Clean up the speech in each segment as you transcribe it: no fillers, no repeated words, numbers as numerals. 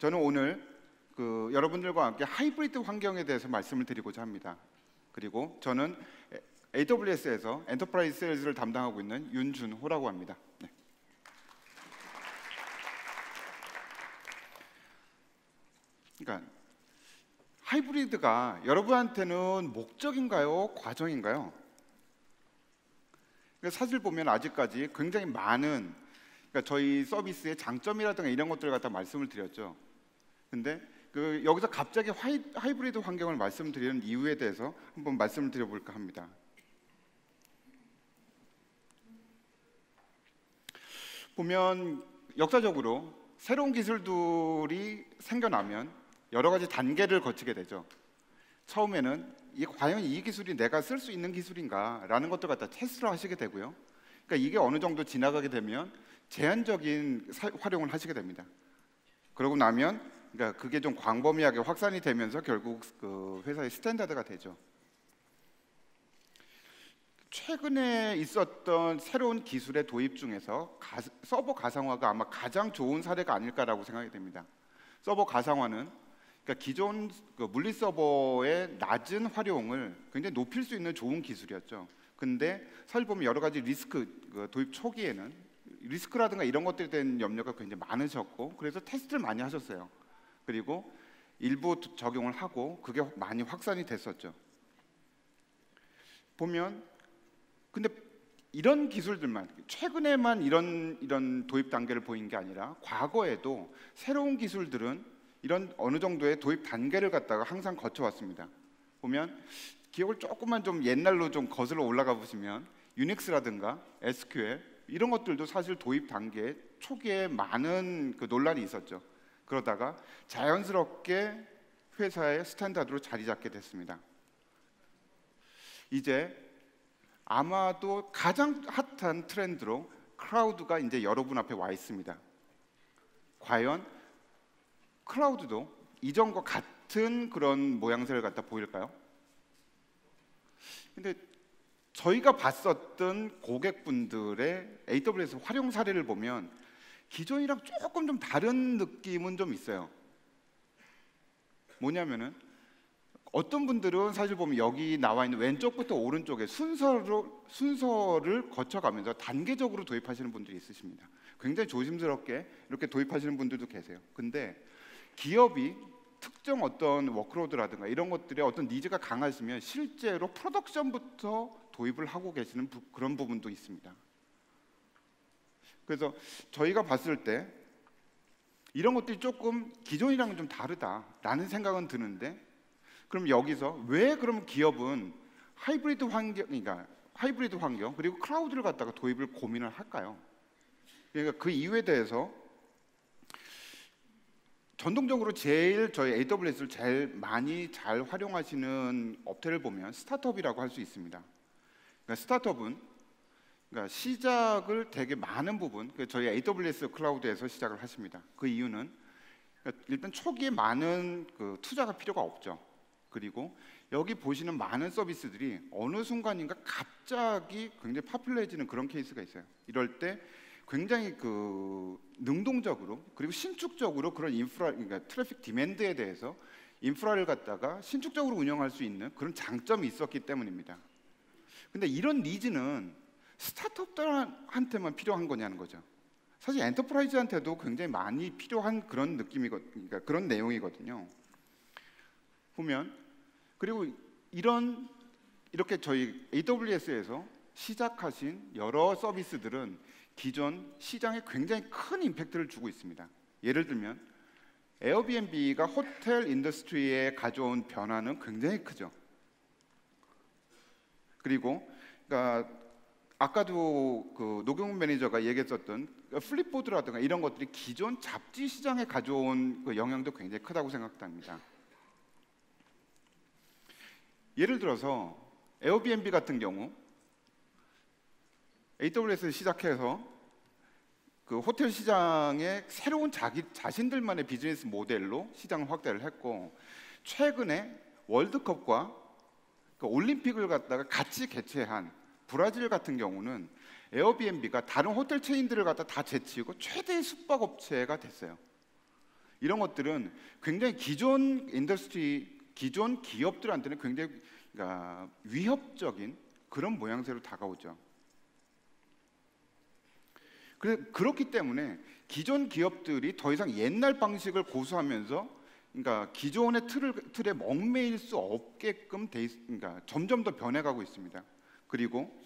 저는 오늘 여러분들과 함께 하이브리드 환경에 대해서 말씀을 드리고자 합니다. 그리고 저는 AWS에서 엔터프라이즈 세일즈를 담당하고 있는 윤준호라고 합니다. 네. 그러니까 하이브리드가 여러분한테는 목적인가요? 과정인가요? 사실 보면 아직까지 굉장히 많은 저희 서비스의 장점이라든가 이런 것들을 갖다 말씀을 드렸죠. 근데 여기서 갑자기 하이브리드 환경을 말씀드리는 이유에 대해서 한번 말씀을 드려볼까 합니다. 보면 역사적으로 새로운 기술들이 생겨나면 여러 가지 단계를 거치게 되죠. 처음에는 과연 이 기술이 내가 쓸 수 있는 기술인가 라는 것들 갖다 테스트를 하시게 되고요. 그러니까 이게 어느 정도 지나가게 되면 제한적인 활용을 하시게 됩니다. 그러고 나면 그게 좀 광범위하게 확산이 되면서 결국 회사의 스탠다드가 되죠. 최근에 있었던 새로운 기술의 도입 중에서 서버 가상화가 아마 가장 좋은 사례가 아닐까라고 생각이 됩니다. 서버 가상화는 기존 물리 서버의 낮은 활용을 굉장히 높일 수 있는 좋은 기술이었죠. 근데 사실 보면 여러 가지 리스크, 도입 초기에는 리스크라든가 이런 것들에 대한 염려가 굉장히 많으셨고, 그래서 테스트를 많이 하셨어요. 그리고 일부 적용을 하고 그게 많이 확산이 됐었죠. 보면 근데 이런 기술들만 최근에만 이런 도입 단계를 보인 게 아니라 과거에도 새로운 기술들은 이런 어느 정도의 도입 단계를 갖다가 항상 거쳐왔습니다. 보면 기억을 조금만 좀 옛날로 좀 거슬러 올라가 보시면 유닉스라든가 SQL 이런 것들도 사실 도입 단계 초기에 많은 논란이 있었죠. 그러다가 자연스럽게 회사의 스탠다드로 자리 잡게 됐습니다. 이제 아마도 가장 핫한 트렌드로 클라우드가 이제 여러분 앞에 와 있습니다. 과연 클라우드도 이전과 같은 그런 모양새를 갖다 보일까요? 근데 저희가 봤었던 고객분들의 AWS 활용 사례를 보면 기존이랑 조금 좀 다른 느낌은 좀 있어요. 뭐냐면은 어떤 분들은 사실 보면 여기 나와 있는 왼쪽부터 오른쪽에 순서를 거쳐가면서 단계적으로 도입하시는 분들이 있으십니다. 굉장히 조심스럽게 이렇게 도입하시는 분들도 계세요. 근데 기업이 특정 어떤 워크로드라든가 이런 것들의 어떤 니즈가 강하시면 실제로 프로덕션부터 도입을 하고 계시는 그런 부분도 있습니다. 그래서 저희가 봤을 때 이런 것들이 조금 기존이랑은 좀 다르다라는 생각은 드는데, 그럼 여기서 왜 그럼 기업은 하이브리드 환경 그리고 클라우드를 갖다가 도입을 고민을 할까요? 그러니까 그 이유에 대해서 전통적으로 제일 저희 AWS를 제일 많이 잘 활용하시는 업체를 보면 스타트업이라고 할 수 있습니다. 그러니까 스타트업은 시작을 되게 많은 부분 저희 AWS 클라우드에서 시작을 하십니다. 그 이유는 일단 초기에 많은 투자가 필요가 없죠. 그리고 여기 보시는 많은 서비스들이 어느 순간인가 갑자기 굉장히 파퓰러해지는 그런 케이스가 있어요. 이럴 때 굉장히 능동적으로 그리고 신축적으로 그런 인프라, 트래픽 디맨드에 대해서 인프라를 갖다가 신축적으로 운영할 수 있는 그런 장점이 있었기 때문입니다. 근데 이런 니즈는 스타트업들한테만 필요한 거냐는 거죠. 사실 엔터프라이즈한테도 굉장히 많이 필요한 그런 그런 내용이거든요. 보면 그리고 이렇게 저희 AWS에서 시작하신 여러 서비스들은 기존 시장에 굉장히 큰 임팩트를 주고 있습니다. 예를 들면 에어비앤비가 호텔 인더스트리에 가져온 변화는 굉장히 크죠. 그리고 아까도 노경훈 매니저가 얘기했었던 플립보드라든가 이런 것들이 기존 잡지 시장에 가져온 영향도 굉장히 크다고 생각합니다. 예를 들어서 에어비앤비 같은 경우 AWS 시작해서 호텔 시장에 새로운 자신들만의 비즈니스 모델로 시장을 확대를 했고, 최근에 월드컵과 올림픽을 갖다가 같이 개최한 브라질 같은 경우는 에어비앤비가 다른 호텔 체인들을 갖다 다 제치고 최대의 숙박업체가 됐어요. 이런 것들은 굉장히 기존 인더스트리, 기존 기업들한테는 굉장히 그러니까 위협적인 그런 모양새로 다가오죠. 그렇기 때문에 기존 기업들이 더 이상 옛날 방식을 고수하면서 그러니까 기존의 틀에 얽매일 수 없게끔 그러니까 점점 더 변해가고 있습니다. 그리고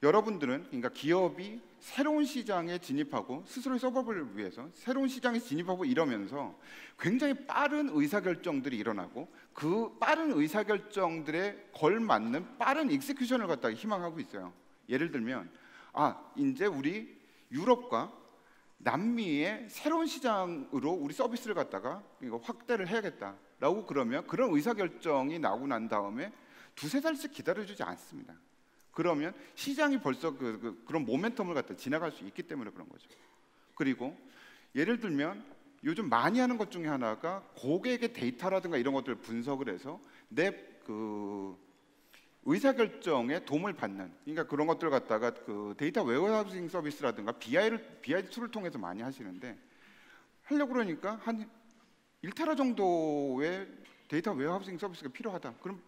여러분들은 그러니까 기업이 새로운 시장에 진입하고 스스로의 서버를 위해서 새로운 시장에 진입하고 이러면서 굉장히 빠른 의사결정들이 일어나고 그 빠른 의사결정들에 걸맞는 빠른 익스큐션을 갖다가 희망하고 있어요. 예를 들면 이제 우리 유럽과 남미의 새로운 시장으로 우리 서비스를 갖다가 확대를 해야겠다라고 그러면 그런 의사결정이 나오고 난 다음에 두세 달씩 기다려주지 않습니다. 그러면 시장이 벌써 그런 모멘텀을 갖다 지나갈 수 있기 때문에 그런 거죠. 그리고 예를 들면 요즘 많이 하는 것 중에 하나가 고객의 데이터라든가 이런 것들을 분석을 해서 내 의사결정에 도움을 받는, 그러니까 그런 것들 갖다가 그 데이터 웨어하우싱 서비스라든가 BI 툴을 통해서 많이 하시는데, 하려고 그러니까 한 1테라 정도의 데이터 웨어하우싱 서비스가 필요하다. 그럼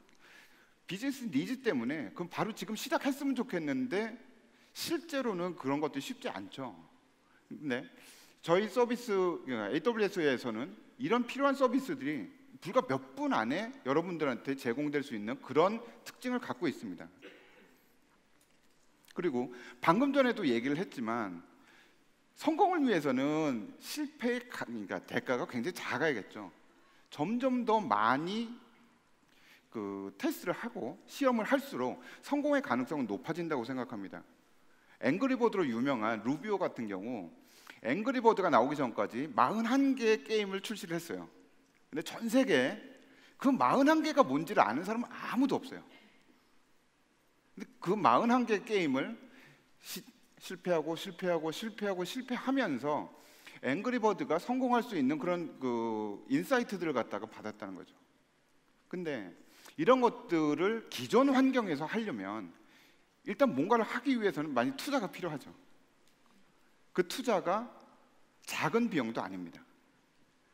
비즈니스 니즈 때문에 그럼 바로 지금 시작했으면 좋겠는데 실제로는 그런 것들이 쉽지 않죠. 근데 저희 서비스 AWS에서는 이런 필요한 서비스들이 불과 몇 분 안에 여러분들한테 제공될 수 있는 그런 특징을 갖고 있습니다. 그리고 방금 전에도 얘기를 했지만 성공을 위해서는 실패의 그러니까 대가가 굉장히 작아야겠죠. 점점 더 많이 테스트를 하고 시험을 할수록 성공의 가능성은 높아진다고 생각합니다. 앵그리버드로 유명한 루비오 같은 경우 앵그리버드가 나오기 전까지 41개의 게임을 출시를 했어요. 근데 전 세계에 그 41개가 뭔지를 아는 사람은 아무도 없어요. 근데 그 41개의 게임을 실패하면서 앵그리버드가 성공할 수 있는 그런 인사이트들을 갖다가 받았다는 거죠. 근데 이런 것들을 기존 환경에서 하려면 일단 뭔가를 하기 위해서는 많이 투자가 필요하죠. 그 투자가 작은 비용도 아닙니다.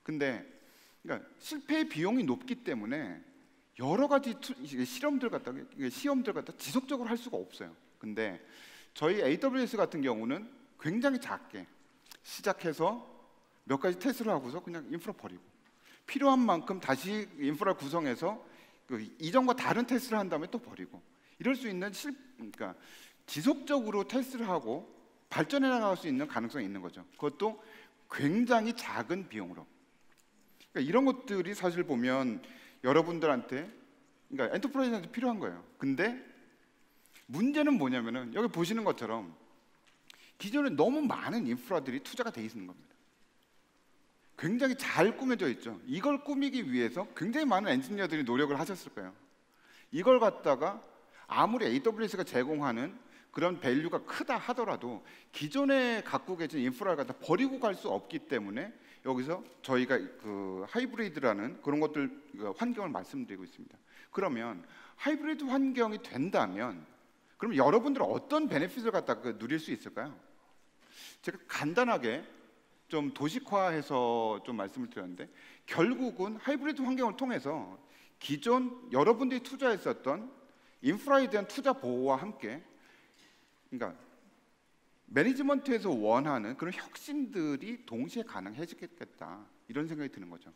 근데 그러니까 실패의 비용이 높기 때문에 여러 가지 시험들 갖다 지속적으로 할 수가 없어요. 근데 저희 AWS 같은 경우는 굉장히 작게 시작해서 몇 가지 테스트를 하고서 그냥 인프라 버리고 필요한 만큼 다시 인프라 구성해서 이전과 다른 테스트를 한 다음에 또 버리고 이럴 수 있는 그러니까 지속적으로 테스트를 하고 발전해 나갈 수 있는 가능성이 있는 거죠. 그것도 굉장히 작은 비용으로. 그러니까 이런 것들이 사실 보면 여러분들한테 그러니까 엔터프라이즈한테 필요한 거예요. 근데 문제는 뭐냐면은 여기 보시는 것처럼 기존에 너무 많은 인프라들이 투자가 돼 있는 겁니다. 굉장히 잘 꾸며져 있죠. 이걸 꾸미기 위해서 굉장히 많은 엔지니어들이 노력을 하셨을 거예요. 이걸 갖다가 아무리 AWS가 제공하는 그런 밸류가 크다 하더라도 기존에 갖고 계신 인프라를 갖다 버리고 갈 수 없기 때문에 여기서 저희가 하이브리드라는 그런 것들 환경을 말씀드리고 있습니다. 그러면 하이브리드 환경이 된다면 그럼 여러분들은 어떤 베네핏을 갖다 누릴 수 있을까요? 제가 간단하게 좀 도식화해서 좀 말씀을 드렸는데 결국은 하이브리드 환경을 통해서 기존 여러분들이 투자했었던 인프라에 대한 투자 보호와 함께 그러니까 매니지먼트에서 원하는 그런 혁신들이 동시에 가능해지겠다 이런 생각이 드는 거죠.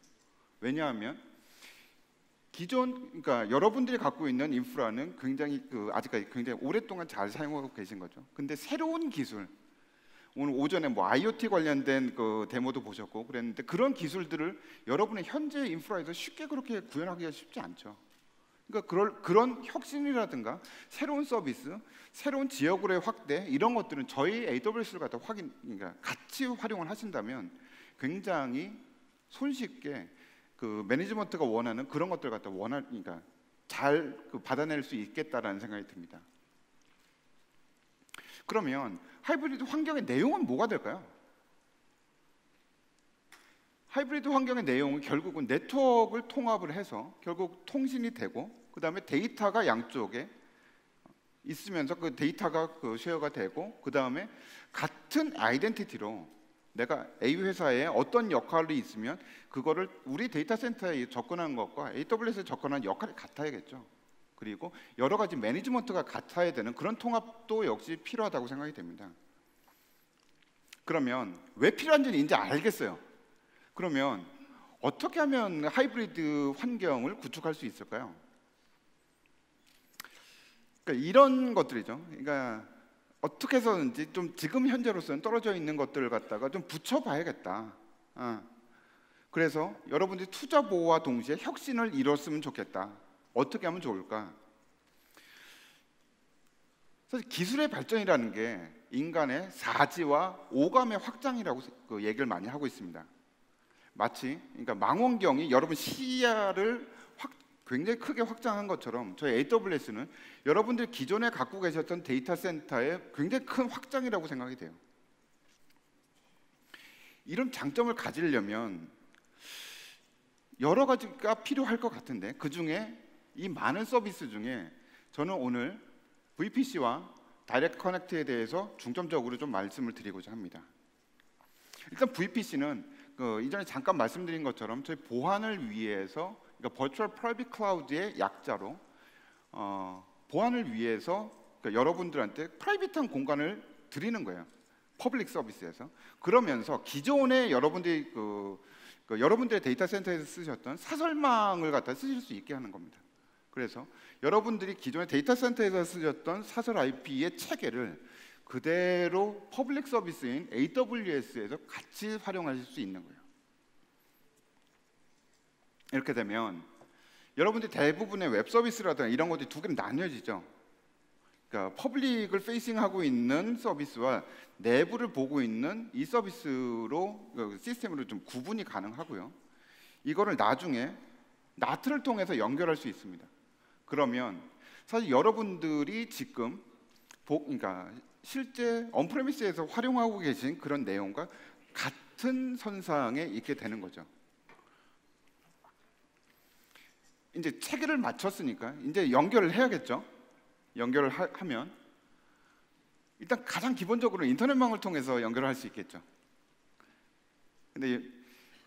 왜냐하면 그러니까 여러분들이 갖고 있는 인프라는 굉장히 아직까지 굉장히 오랫동안 잘 사용하고 계신 거죠. 근데 새로운 기술 오늘 오전에 IoT 관련된 데모도 보셨고 그랬는데 그런 기술들을 여러분의 현재 인프라에서 쉽게 그렇게 구현하기가 쉽지 않죠. 그러니까 그런 혁신이라든가 새로운 서비스, 새로운 지역으로의 확대 이런 것들은 저희 AWS를 갖다 그러니까 같이 활용을 하신다면 굉장히 손쉽게 매니지먼트가 원하는 그런 것들 갖다 그러니까 잘 받아낼 수 있겠다라는 생각이 듭니다. 그러면 하이브리드 환경의 내용은 뭐가 될까요? 하이브리드 환경의 내용은 결국은 네트워크를 통합을 해서 결국 통신이 되고 그 다음에 데이터가 양쪽에 있으면서 그 데이터가 쉐어가 되고 그 다음에 같은 아이덴티티로 내가 A 회사에 어떤 역할이 있으면 그거를 우리 데이터 센터에 접근하는 것과 AWS에 접근하는 역할이 같아야겠죠. 그리고 여러 가지 매니지먼트가 같아야 되는 그런 통합도 역시 필요하다고 생각이 됩니다. 그러면 왜 필요한지는 이제 알겠어요. 그러면 어떻게 하면 하이브리드 환경을 구축할 수 있을까요? 그러니까 이런 것들이죠. 그러니까 어떻게 해서든지 좀 지금 현재로서는 떨어져 있는 것들을 갖다가 좀 붙여봐야겠다. 그래서 여러분들이 투자 보호와 동시에 혁신을 이뤘으면 좋겠다. 어떻게 하면 좋을까? 사실 기술의 발전이라는 게 인간의 사지와 오감의 확장이라고 얘기를 많이 하고 있습니다. 마치 그러니까 망원경이 여러분 시야를 굉장히 크게 확장한 것처럼 저희 AWS는 여러분들 기존에 갖고 계셨던 데이터 센터의 굉장히 큰 확장이라고 생각이 돼요. 이런 장점을 가지려면 여러 가지가 필요할 것 같은데 그 중에 이 많은 서비스 중에 저는 오늘 VPC와 다이렉트 커넥트에 대해서 중점적으로 좀 말씀을 드리고자 합니다. 일단 VPC는 이전에 잠깐 말씀드린 것처럼 저희 보안을 위해서 그러니까 Virtual Private Cloud의 약자로 보안을 위해서 그러니까 여러분들한테 프라이빗한 공간을 드리는 거예요. 퍼블릭 서비스에서. 그러면서 기존에 여러분들이 여러분들의 데이터 센터에서 쓰셨던 사설망을 갖다 쓰실 수 있게 하는 겁니다. 그래서 여러분들이 기존에 데이터 센터에서 쓰셨던 사설 IP의 체계를 그대로 퍼블릭 서비스인 AWS에서 같이 활용하실 수 있는 거예요. 이렇게 되면 여러분들이 대부분의 웹 서비스라든가 이런 것들이 두 개로 나뉘어지죠. 그러니까 퍼블릭을 페이싱하고 있는 서비스와 내부를 보고 있는 이 서비스로 시스템으로 좀 구분이 가능하고요. 이거를 나중에 나트를 통해서 연결할 수 있습니다. 그러면 사실 여러분들이 지금 그러니까 실제 언프레미스에서 활용하고 계신 그런 내용과 같은 선상에 있게 되는 거죠. 이제 체계를 맞췄으니까 이제 연결을 해야겠죠. 연결을 하면 일단 가장 기본적으로 인터넷망을 통해서 연결을 할 수 있겠죠. 근데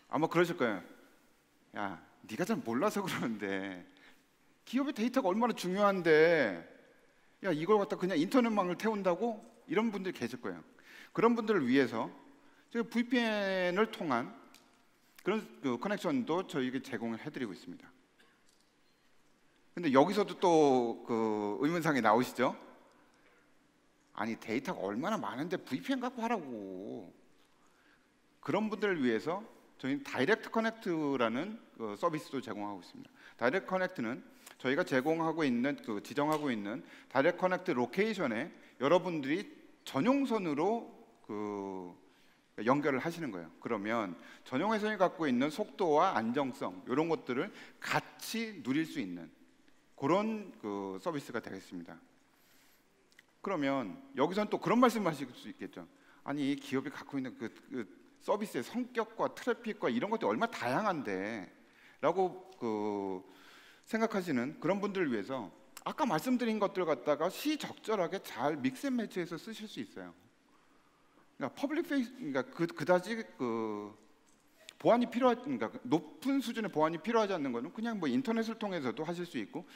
아마 그러실 거예요. 야, 네가 잘 몰라서 그러는데 기업의 데이터가 얼마나 중요한데 야, 이걸 갖다 그냥 인터넷망을 태운다고? 이런 분들이 계실 거예요. 그런 분들을 위해서 저희 VPN을 통한 그런 커넥션도 저희에게 제공을 해드리고 있습니다. 근데 여기서도 또 의문사항이 나오시죠? 아니 데이터가 얼마나 많은데 VPN 갖고 하라고. 그런 분들을 위해서 저희는 다이렉트 커넥트라는 서비스도 제공하고 있습니다. 다이렉트 커넥트는 저희가 제공하고 있는 지정하고 있는 다이렉트 커넥트 로케이션에 여러분들이 전용선으로 연결을 하시는 거예요. 그러면 전용 회선이 갖고 있는 속도와 안정성 이런 것들을 같이 누릴 수 있는 그런 서비스가 되겠습니다. 그러면 여기서는 또 그런 말씀을 하실 수 있겠죠. 아니 기업이 갖고 있는 서비스의 성격과 트래픽과 이런 것들이 얼마나 다양한데 라고 생각하시는 그런 분들을 위해서 아까 말씀드린 것들 갖다가 시적절하게 잘 믹스앤매치해서 쓰실 수 있어요. 그러니까 퍼블릭 페이스, 그러니까 그다지 보안이 그러니까 높은 수준의 보안이 필요하지 않는 거는 그냥 뭐 인터넷을 통해서도 하실 수 있고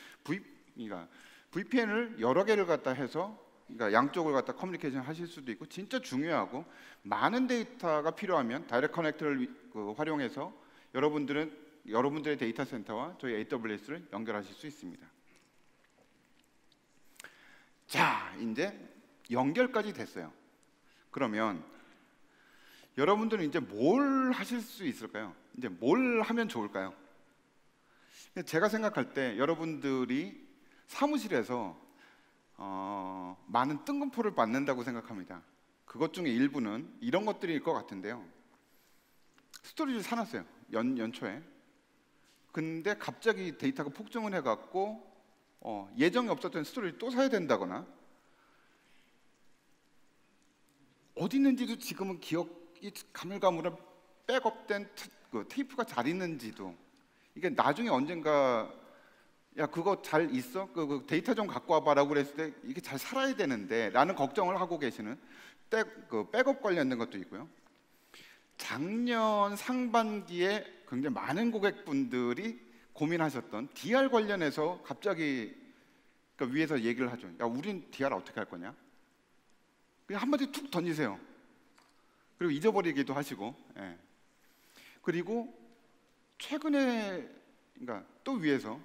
그러니까 VPN을 여러 개를 갖다 해서 그러니까 양쪽을 갖다 커뮤니케이션 하실 수도 있고 진짜 중요하고 많은 데이터가 필요하면 다이렉트 커넥터를 활용해서 여러분들의 데이터 센터와 저희 AWS를 연결하실 수 있습니다. 자, 이제 연결까지 됐어요. 그러면 여러분들은 이제 뭘 하실 수 있을까요? 이제 뭘 하면 좋을까요? 제가 생각할 때 여러분들이 사무실에서 많은 뜬금포를 받는다고 생각합니다. 그것 중에 일부는 이런 것들일 것 같은데요. 스토리를 사놨어요. 연초에. 근데 갑자기 데이터가 폭증을 해갖고 예정이 없었던 스토리를 또 사야 된다거나 어디 있는지도 지금은 기억이 가물가물한 백업된 테이프가 잘 있는지도 이게 나중에 언젠가 야 그거 잘 있어? 그 데이터 좀 갖고 와봐라고 그랬을 때 이게 잘 살아야 되는데 라는 걱정을 하고 계시는 백업 관련된 것도 있고요. 작년 상반기에 굉장히 많은 고객분들이 고민하셨던 DR 관련해서 갑자기 그러니까 위에서 얘기를 하죠. 야, 우린 DR 어떻게 할 거냐? 그냥 한마디 툭 던지세요. 그리고 잊어버리기도 하시고, 예. 그리고 최근에 그러니까 또 위에서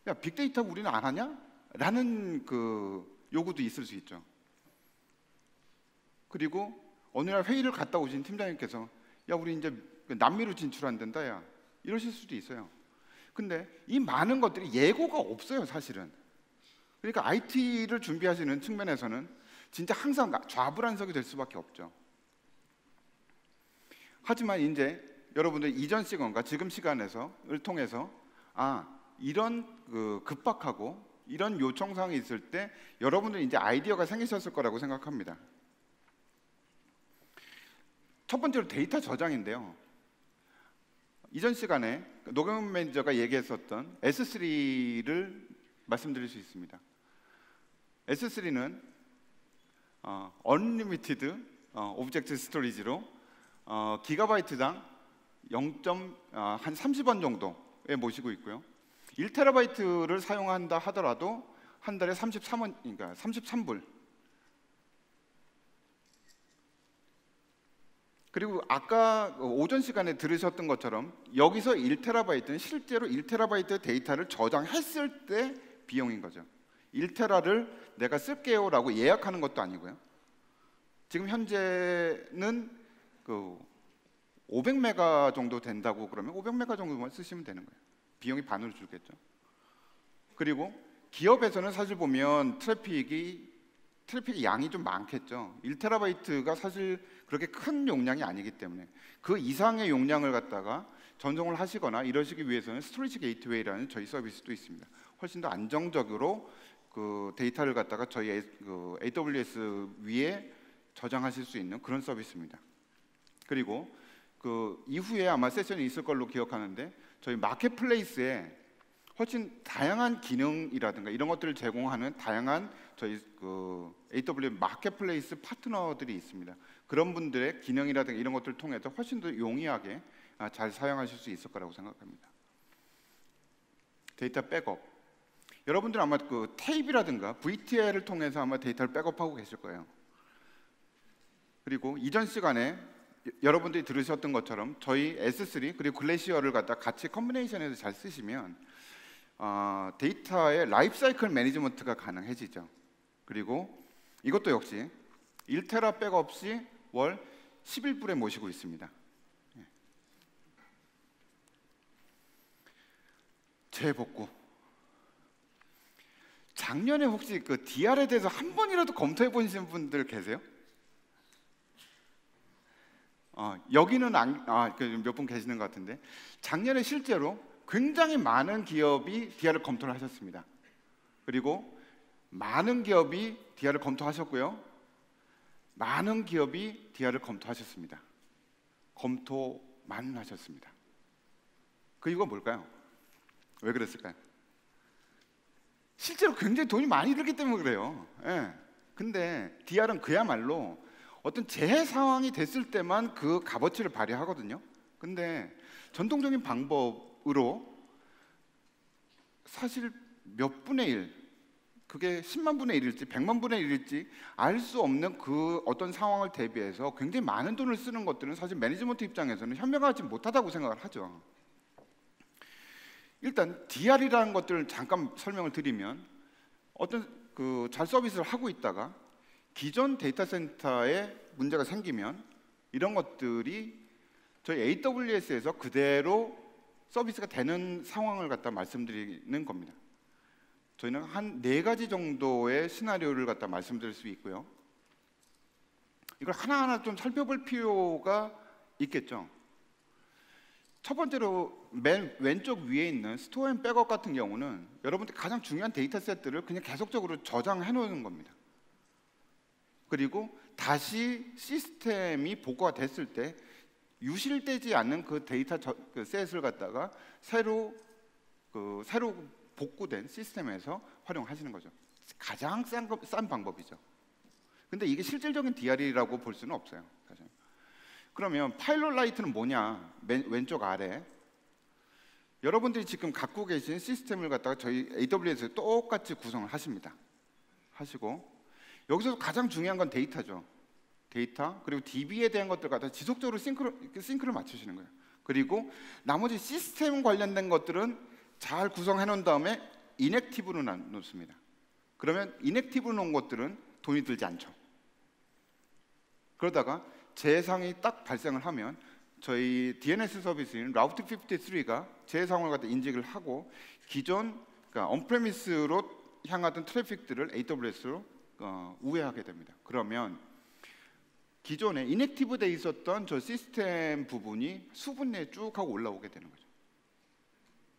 야, 빅데이터 우리는 안 하냐? 라는 그 요구도 있을 수 있죠. 그리고 어느 날 회의를 갔다 오신 팀장님께서 야, 우리 이제 남미로 진출한단다, 야, 이러실 수도 있어요. 근데 이 많은 것들이 예고가 없어요, 사실은. 그러니까 IT를 준비하시는 측면에서는 진짜 항상 좌불안석이 될 수밖에 없죠. 하지만 이제 여러분들 이전 시간과 지금 시간을 통해서 이런 급박하고 이런 요청사항이 있을 때 여러분들 이제 아이디어가 생기셨을 거라고 생각합니다. 첫 번째로 데이터 저장인데요. 이전 시간에 노경훈 매니저가 얘기했었던 S3를 말씀드릴 수 있습니다. S3는 Unlimited Object Storage로 기가바이트당 0한 30원 정도에 모시고 있고요. 1TB를 사용한다 하더라도 한 달에 33원, 그러니까 33불. 그리고 아까 오전 시간에 들으셨던 것처럼 여기서 1TB는 실제로 1TB 데이터를 저장했을 때 비용인 거죠. 1TB를 내가 쓸게요라고 예약하는 것도 아니고요. 지금 현재는 500메가 정도 된다고 그러면 500메가 정도만 쓰시면 되는 거예요. 비용이 반으로 줄겠죠. 그리고 기업에서는 사실 보면 트래픽이 양이 좀 많겠죠. 1TB가 사실 그렇게 큰 용량이 아니기 때문에 그 이상의 용량을 갖다가 전송을 하시거나 이러시기 위해서는 스토리지 게이트웨이라는 저희 서비스도 있습니다. 훨씬 더 안정적으로 그 데이터를 갖다가 저희 AWS 위에 저장하실 수 있는 그런 서비스입니다. 그리고 그 이후에 아마 세션이 있을 걸로 기억하는데 저희 마켓플레이스에 훨씬 다양한 기능이라든가 이런 것들을 제공하는 다양한 저희 그 AWS 마켓플레이스 파트너들이 있습니다. 그런 분들의 기능이라든가 이런 것들을 통해서 훨씬 더 용이하게 잘 사용하실 수 있을 거라고 생각합니다. 데이터 백업. 여러분들 아마 그 테이프라든가 VTL을 통해서 아마 데이터를 백업하고 계실 거예요. 그리고 이전 시간에 여러분들이 들으셨던 것처럼 저희 S3 그리고 글래시어를 갖다 같이 컨비네이션해서 잘 쓰시면 데이터의 라이프 사이클 매니지먼트가 가능해지죠. 그리고 이것도 역시 1테라 백업 시 월 11불에 모시고 있습니다. 재복구. 작년에 혹시 그 DR에 대해서 한 번이라도 검토해 보신 분들 계세요? 여기는 몇 분 계시는 것 같은데 작년에 실제로 굉장히 많은 기업이 DR을 검토를 하셨습니다. 그리고 많은 기업이 DR을 검토하셨고요. 많은 기업이 DR을 검토하셨습니다. 검토만 하셨습니다. 그 이유가 뭘까요? 왜 그랬을까요? 실제로 굉장히 돈이 많이 들기 때문에 그래요. 예. 근데 DR은 그야말로 어떤 재해 상황이 됐을 때만 그 값어치를 발휘하거든요. 근데 전통적인 방법으로 사실 몇 분의 1, 그게 10만 분의 1일지 100만 분의 1일지 알 수 없는 그 어떤 상황을 대비해서 굉장히 많은 돈을 쓰는 것들은 사실 매니지먼트 입장에서는 현명하지 못하다고 생각을 하죠. 일단 DR이라는 것들을 잠깐 설명을 드리면 어떤 그 잘 서비스를 하고 있다가 기존 데이터 센터에 문제가 생기면 이런 것들이 저희 AWS에서 그대로 서비스가 되는 상황을 갖다 말씀드리는 겁니다. 저희는 한 4가지 정도의 시나리오를 갖다 말씀드릴 수 있고요. 이걸 하나하나 좀 살펴볼 필요가 있겠죠. 첫 번째로 맨 왼쪽 위에 있는 스토어 앤 백업 같은 경우는 여러분들 가장 중요한 데이터 셋들을 그냥 계속적으로 저장해 놓는 겁니다. 그리고 다시 시스템이 복구가 됐을 때 유실되지 않는 그 데이터 그 셋을 갖다가 새로 복구된 시스템에서 활용하시는 거죠. 가장 싼 방법이죠. 근데 이게 실질적인 DR이라고 볼 수는 없어요. 사실. 그러면 파일럿 라이트는 뭐냐? 왼쪽 아래 여러분들이 지금 갖고 계신 시스템을 갖다가 저희 AWS에 똑같이 구성을 하십니다. 하시고 여기서 가장 중요한 건 데이터죠. 데이터 그리고 DB에 대한 것들 갖다 지속적으로 싱크를 맞추시는 거예요. 그리고 나머지 시스템 관련된 것들은 잘 구성해 놓은 다음에 인액티브로 놓습니다. 그러면 인액티브로 놓은 것들은 돈이 들지 않죠. 그러다가 재상이 딱 발생을 하면 저희 DNS 서비스인 라우트 53가 재상을 갖다 인식을 하고 기존 그러니까 온프레미스로 향하던 트래픽들을 AWS로 우회하게 됩니다. 그러면 기존에 인액티브 돼 있었던 저 시스템 부분이 수분 내에 쭉 하고 올라오게 되는 거죠.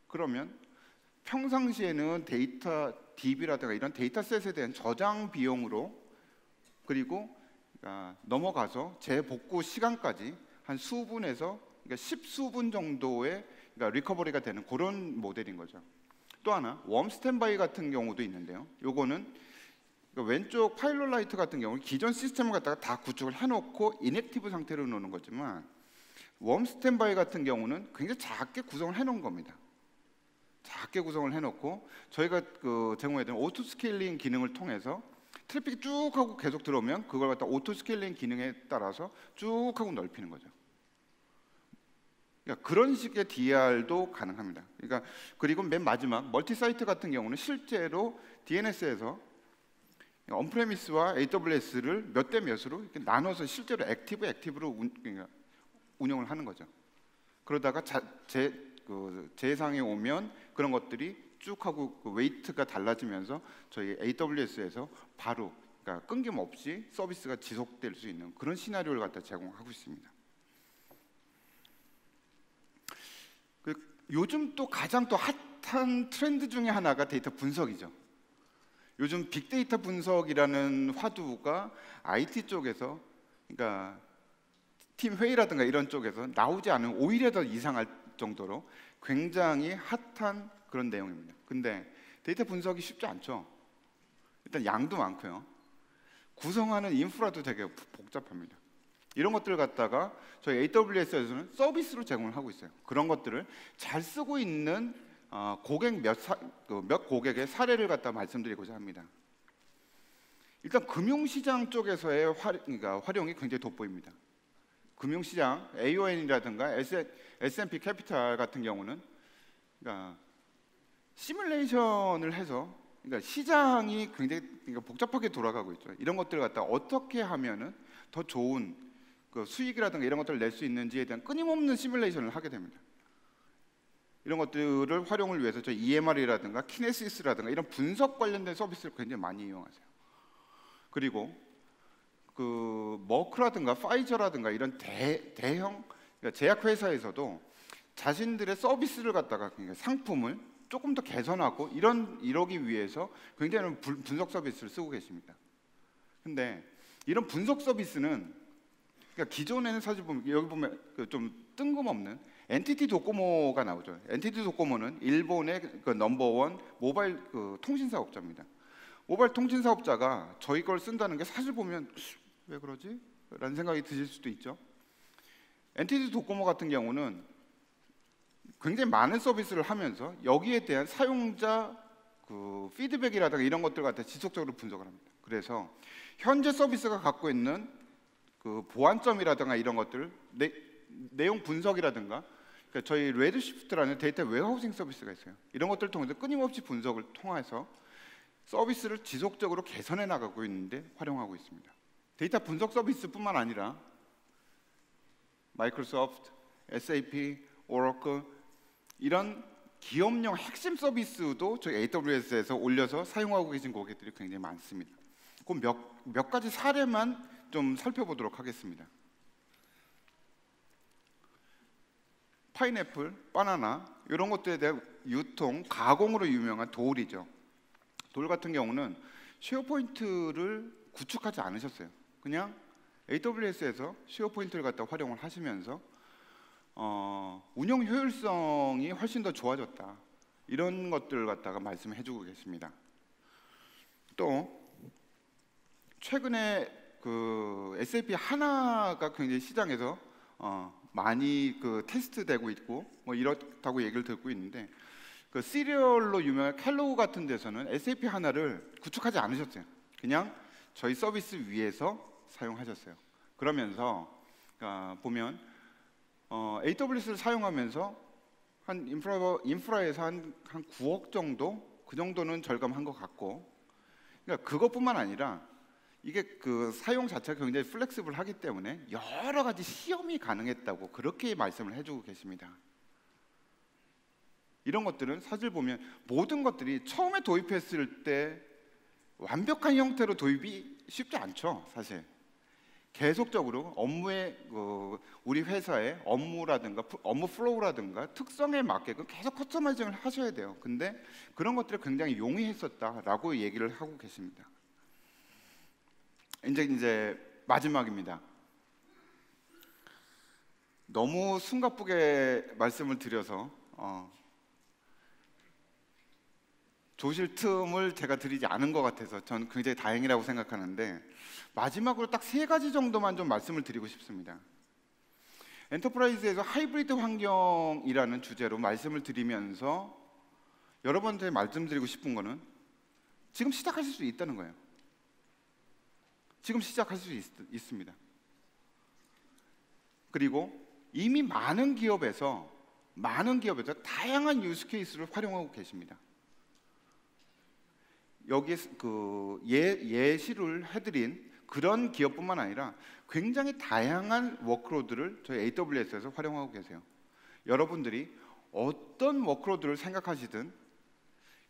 그러면 평상시에는 데이터 DB라든가 이런 데이터셋에 대한 저장 비용으로 그리고 넘어가서 재복구 시간까지 한 수분에서 그러니까 10수분 정도의 그러니까 리커버리가 되는 그런 모델인 거죠. 또 하나 웜 스탠바이 같은 경우도 있는데요. 요거는 그러니까 왼쪽 파일럿 라이트 같은 경우는 기존 시스템을 갖다가 다 구축을 해놓고 인액티브 상태로 놓는 거지만 웜 스탠바이 같은 경우는 굉장히 작게 구성을 해놓은 겁니다. 작게 구성을 해놓고 저희가 제공해드린 오토 스케일링 기능을 통해서 트래픽이 쭉 하고 계속 들어오면 그걸 갖다 오토 스케일링 기능에 따라서 쭉 하고 넓히는 거죠. 그러니까 그런 식의 DR도 가능합니다. 그러니까 그리고 맨 마지막 멀티 사이트 같은 경우는 실제로 DNS에서 온프레미스와 AWS를 몇 대 몇으로 이렇게 나눠서 실제로 액티브로 그러니까 운영을 하는 거죠. 그러다가 재상에 오면 그런 것들이 쭉 하고 웨이트가 달라지면서 저희 AWS에서 바로 그러니까 끊김없이 서비스가 지속될 수 있는 그런 시나리오를 갖다 제공하고 있습니다. 요즘 또 가장 또 핫한 트렌드 중에 하나가 데이터 분석이죠. 요즘 빅데이터 분석이라는 화두가 IT 쪽에서 그러니까 팀 회의라든가 이런 쪽에서 나오지 않으면 오히려 더 이상할 정도로 굉장히 핫한 그런 내용입니다. 근데 데이터 분석이 쉽지 않죠. 일단 양도 많고요. 구성하는 인프라도 되게 복잡합니다. 이런 것들을 갖다가 저희 AWS에서는 서비스로 제공을 하고 있어요. 그런 것들을 잘 쓰고 있는 고객 몇 고객의 사례를 갖다 말씀드리고자 합니다. 일단 금융시장 쪽에서의 그러니까 활용이 굉장히 돋보입니다. 금융시장 AON이라든가 S&P 캐피탈 같은 경우는 그러니까 시뮬레이션을 해서 그러니까 시장이 굉장히 그러니까 복잡하게 돌아가고 있죠. 이런 것들을 갖다 어떻게 하면은 더 좋은 수익이라든가 이런 것들을 낼 수 있는지에 대한 끊임없는 시뮬레이션을 하게 됩니다. 이런 것들을 활용을 위해서 저희 EMR이라든가 키네시스라든가 이런 분석 관련된 서비스를 굉장히 많이 이용하세요. 그리고 머크라든가 파이저라든가 이런 대형 그러니까 제약회사에서도 자신들의 서비스를 갖다가 그러니까 상품을 조금 더 개선하고 이러기 위해서 굉장히 분석 서비스를 쓰고 계십니다. 근데 이런 분석 서비스는 그러니까 기존에는 사실 보면 여기 보면 좀 뜬금없는 NTT 도코모가 나오죠. NTT 도코모는 일본의 넘버원 모바일 통신 사업자입니다. 모바일 통신 사업자가 저희 걸 쓴다는 게 사실 보면 왜 그러지? 라는 생각이 드실 수도 있죠. NTT 도코모 같은 경우는 굉장히 많은 서비스를 하면서 여기에 대한 사용자 피드백이라든가 이런 것들 갖다 지속적으로 분석을 합니다. 그래서 현재 서비스가 갖고 있는 보안점이라든가 이런 것들 내용 분석이라든가 그러니까 저희 레드시프트라는 데이터 웨어하우싱 서비스가 있어요. 이런 것들을 통해서 끊임없이 분석을 통해서 서비스를 지속적으로 개선해 나가고 있는데 활용하고 있습니다. 데이터 분석 서비스뿐만 아니라 마이크로소프트, SAP, 오라클 이런 기업용 핵심 서비스도 저희 AWS에서 올려서 사용하고 계신 고객들이 굉장히 많습니다. 그 몇 가지 사례만 좀 살펴보도록 하겠습니다. 파인애플, 바나나 이런 것들에 대한 유통, 가공으로 유명한 도울이죠. 도울 같은 경우는 쉐어포인트를 구축하지 않으셨어요. 그냥 AWS에서 쉐어포인트를 갖다 활용을 하시면서 운영 효율성이 훨씬 더 좋아졌다. 이런 것들을 갖다가 말씀해 주고 계십니다. 또 최근에 SAP 하나가 굉장히 시장에서 많이 그 테스트되고 있고 뭐 이렇다고 얘기를 듣고 있는데, 그 시리얼로 유명한 켈로그 같은 데서는 SAP 하나를 구축하지 않으셨어요. 그냥 저희 서비스 위에서 사용하셨어요. 그러면서 보면 AWS를 사용하면서 한 인프라에서 한 9억 정도, 그 정도는 절감한 것 같고, 그러니까 그것뿐만 아니라 이게 그 사용 자체가 굉장히 플렉시블하기 때문에 여러 가지 시험이 가능했다고 그렇게 말씀을 해주고 계십니다. 이런 것들은 사실 보면 모든 것들이 처음에 도입했을 때 완벽한 형태로 도입이 쉽지 않죠. 사실 계속적으로 업무의 우리 회사의 업무라든가 업무 플로우라든가 특성에 맞게끔 계속 커스터마이징을 하셔야 돼요. 근데 그런 것들을 굉장히 용이했었다라고 얘기를 하고 계십니다. 이제 마지막입니다. 너무 숨가쁘게 말씀을 드려서 조실 틈을 제가 드리지 않은 것 같아서 저는 굉장히 다행이라고 생각하는데, 마지막으로 딱 3가지 정도만 좀 말씀을 드리고 싶습니다. 엔터프라이즈에서 하이브리드 환경이라는 주제로 말씀을 드리면서 여러분한테 말씀드리고 싶은 거는 지금 시작하실 수 있다는 거예요. 지금 시작하실 수 있습니다. 그리고 이미 많은 기업에서 다양한 유스 케이스를 활용하고 계십니다. 여기에 그 예시를 해드린 그런 기업뿐만 아니라 굉장히 다양한 워크로드를 저희 AWS에서 활용하고 계세요. 여러분들이 어떤 워크로드를 생각하시든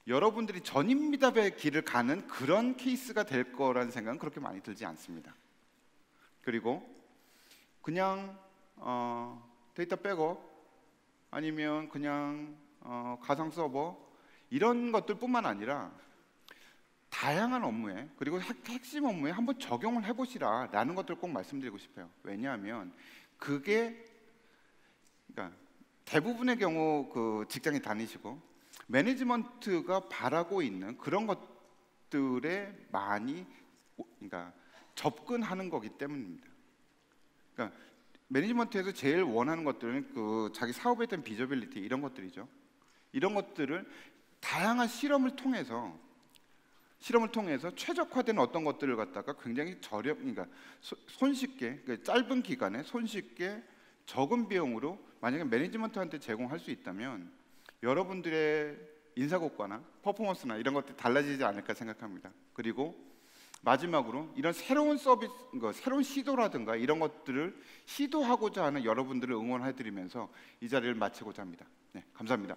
여러분들이 전임미답의 길을 가는 그런 케이스가 될 거라는 생각은 그렇게 많이 들지 않습니다. 그리고 그냥 데이터 백업 아니면 그냥 가상 서버 이런 것들뿐만 아니라 다양한 업무에, 그리고 핵심 업무에 한번 적용을 해보시라 라는 것들을 꼭 말씀드리고 싶어요. 왜냐하면 그게 그러니까 대부분의 경우 그 직장에 다니시고 매니지먼트가 바라고 있는 그런 것들에 많이 접근하는 거기 때문입니다. 그러니까 매니지먼트에서 제일 원하는 것들은 그 자기 사업에 대한 비저빌리티 이런 것들이죠. 이런 것들을 다양한 실험을 통해서 최적화된 어떤 것들을 갖다가 굉장히 그러니까 손쉽게, 짧은 기간에 손쉽게 적은 비용으로 만약에 매니지먼트한테 제공할 수 있다면 여러분들의 인사고과나 퍼포먼스나 이런 것들이 달라지지 않을까 생각합니다. 그리고 마지막으로 이런 새로운 서비스, 새로운 시도라든가 이런 것들을 시도하고자 하는 여러분들을 응원해드리면서 이 자리를 마치고자 합니다. 네, 감사합니다.